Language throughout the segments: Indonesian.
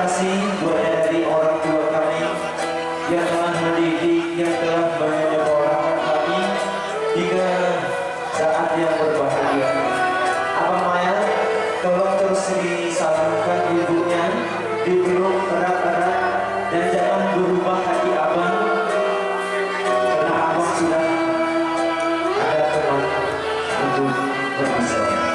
kasih buat dari orang tua kami yang telah mendidik, yang telah menyekolahkan kami hingga saat yang berbahagia. Abang Maya, tolong terus disalamkan ibunya, dipeluk erat-erat dan jangan berubah hati abang, karena abang sudah ada teman untuk bermasalah.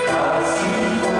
Kasih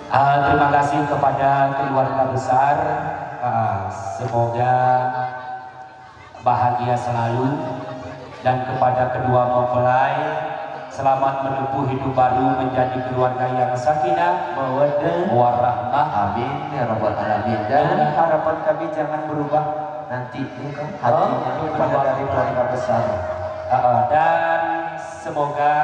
Terima kasih kepada keluarga besar. Semoga bahagia selalu, dan kepada kedua mempelai selamat menempuh hidup baru menjadi keluarga yang sakinah mawaddah warahmah. Amin ya rabbal alamin. Dan harapan kami jangan berubah nanti hatinya kepada dari keluarga besar. Dan semoga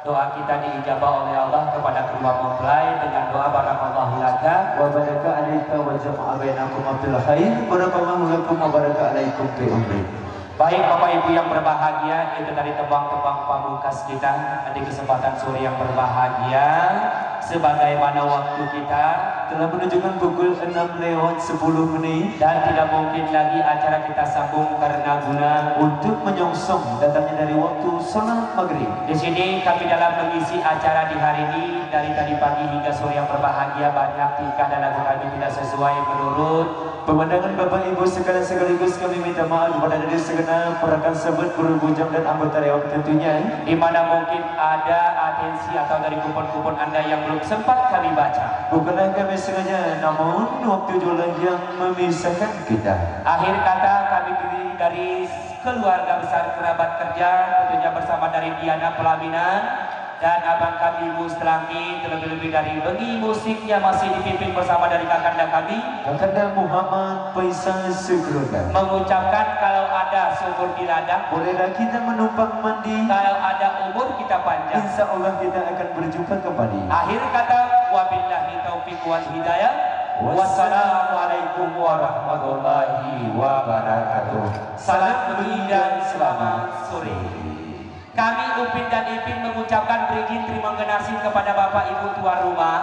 doa kita diijabah oleh Allah kepada kedua mempelai dengan doa barakallahu laka wa baraka alaika wa jama'a bainakum bil khair barakallahu lakum wa baraka alaikum fi umri. Baik Bapak Ibu yang berbahagia, itu tadi tembang-tembang pamungkas kita di kesempatan sore yang berbahagia. Sebagaimana waktu kita telah menunjukkan pukul 6:10 dan tidak mungkin lagi acara kita sambung karena guna untuk menyongsong datangnya dari waktu salat maghrib. Di sini kami dalam mengisi acara di hari ini dari tadi pagi hingga sore yang berbahagia, banyak tingkah dan lagu kami tidak sesuai menurut pemandangan Bapak Ibu sekalian. Sekaligus kami minta maaf kepada dari segenap perakan sahabat guru bujang dan anggota dewan tentunya, di mana mungkin ada atensi atau dari kupon-kupon Anda yang belum sempat kami baca. Bukanlah kami sengaja, namun waktu jualan yang memisahkan kita. Akhir kata kami dari keluarga besar kerabat kerja, tentunya bersama dari Diana Pelaminan dan abang kami Mustelangki, terlebih-lebih dari bengi musiknya masih dipimpin bersama dari kakanda kami Kakanda Muhammad Faisal Sukrona, mengucapkan kalau ada sumur di ladang bolehlah kita menumpang mandi, kalau ada umur kita panjang insya Allah kita akan berjumpa kembali. Akhir kata wabillahi taufiq wal hidayah. Wassalamualaikum warahmatullahi wabarakatuh. Salam beri dan selamat sore. Kami Upin dan Ipin mengucapkan berizin terima kasih kepada Bapak Ibu tuan rumah